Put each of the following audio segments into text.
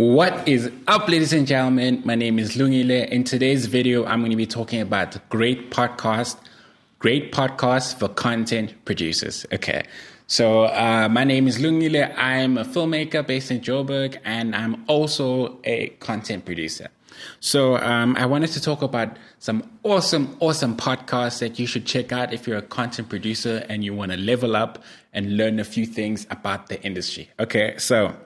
What is up, ladies and gentlemen? My name is Lungile. In today's video, I'm going to be talking about great podcasts for content producers. Okay, so my name is Lungile. I'm a filmmaker based in Joburg, and I'm also a content producer. So I wanted to talk about some awesome podcasts that you should check out if you're a content producer and you want to level up and learn a few things about the industry. Okay, so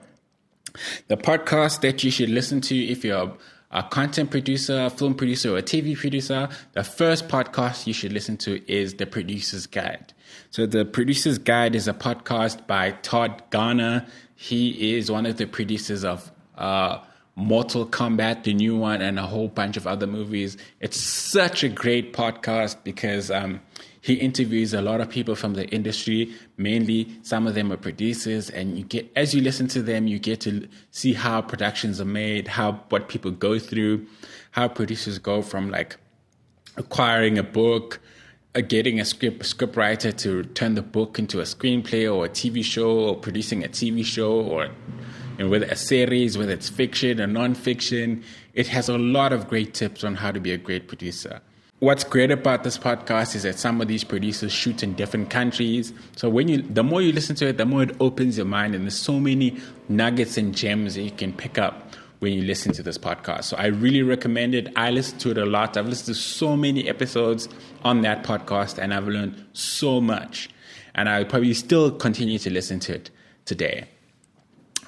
the podcast that you should listen to if you're a content producer, a film producer, or a TV producer, the first podcast you should listen to is The Producer's Guide. So The Producer's Guide is a podcast by Todd Garner. He is one of the producers of Mortal Kombat, the new one, and a whole bunch of other movies. It's such a great podcast because he interviews a lot of people from the industry. Mainly, some of them are producers, and as you listen to them, you get to see how productions are made, what people go through, how producers go from like acquiring a book, getting a script writer to turn the book into a screenplay or a TV show, or producing a TV show, or whether a series, whether it's fiction or non-fiction. It has a lot of great tips on how to be a great producer. What's great about this podcast is that some of these producers shoot in different countries. So the more you listen to it, the more it opens your mind, and there's so many nuggets and gems that you can pick up when you listen to this podcast. So I really recommend it. I listen to it a lot. I've listened to so many episodes on that podcast, and I've learned so much. And I'll probably still continue to listen to it today.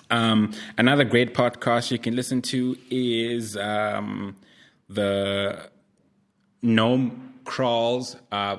Another great podcast you can listen to is the Gnome Crawls a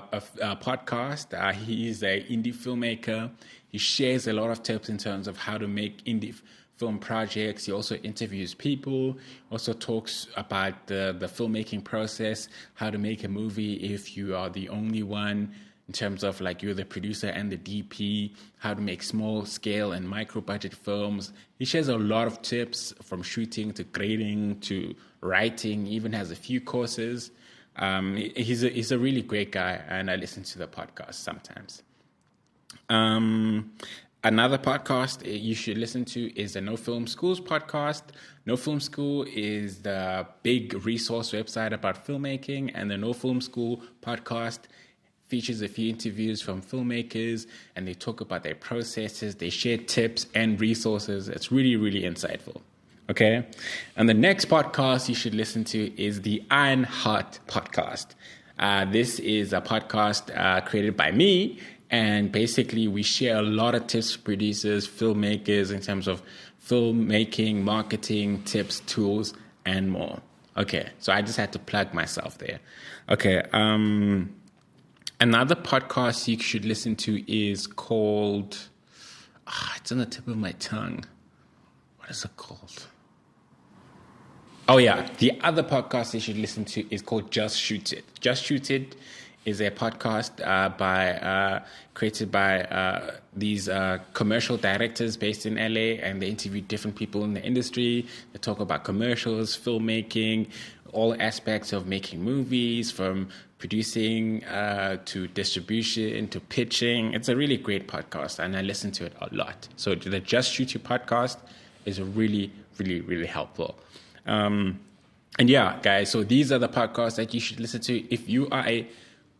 podcast. He's an indie filmmaker. He shares a lot of tips in terms of how to make indie film projects. He also interviews people, also talks about the filmmaking process, how to make a movie if you are the only one, in terms of like you're the producer and the DP, how to make small scale and micro budget films. He shares a lot of tips from shooting to grading to writing. He even has a few courses. He's a really great guy, and I listen to the podcast sometimes. Another podcast you should listen to is the No Film Schools podcast. No Film School is the big resource website about filmmaking, and the No Film School podcast features a few interviews from filmmakers, and they talk about their processes. They share tips and resources. It's really, really insightful. Okay. And the next podcast you should listen to is the Iron Heart podcast. This is a podcast created by me. And basically, we share a lot of tips for producers, filmmakers, in terms of filmmaking, marketing, tips, tools, and more. Okay. So I just had to plug myself there. Okay. Another podcast you should listen to is called, it's on the tip of my tongue. What is it called? Oh, yeah. The other podcast you should listen to is called Just Shoot It. Just Shoot It is a podcast created by these commercial directors based in LA, and they interview different people in the industry. They talk about commercials, filmmaking, all aspects of making movies, from producing to distribution to pitching. It's a really great podcast, and I listen to it a lot. So the Just Shoot It podcast is really, really, really helpful. And yeah, guys, so these are the podcasts that you should listen to if you are a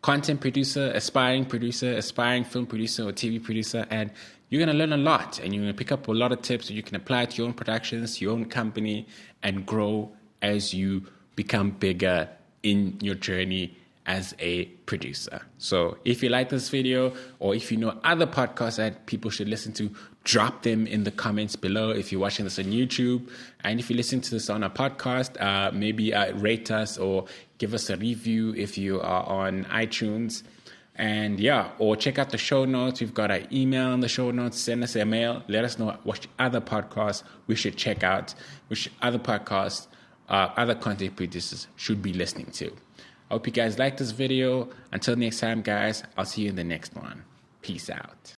content producer, aspiring film producer, or TV producer, and you're going to learn a lot, and you're going to pick up a lot of tips that you can apply to your own productions, your own company, and grow as you become bigger in your journey as a producer. So if you like this video, or if you know other podcasts that people should listen to, drop them in the comments below if you're watching this on YouTube. And if you listen to this on a podcast, maybe rate us or give us a review if you are on iTunes. And yeah, or check out the show notes. We've got an email in the show notes. Send us a mail. Let us know what other podcasts we should check out, which other podcasts other content producers should be listening to. I hope you guys like this video. Until next time, guys, I'll see you in the next one. Peace out.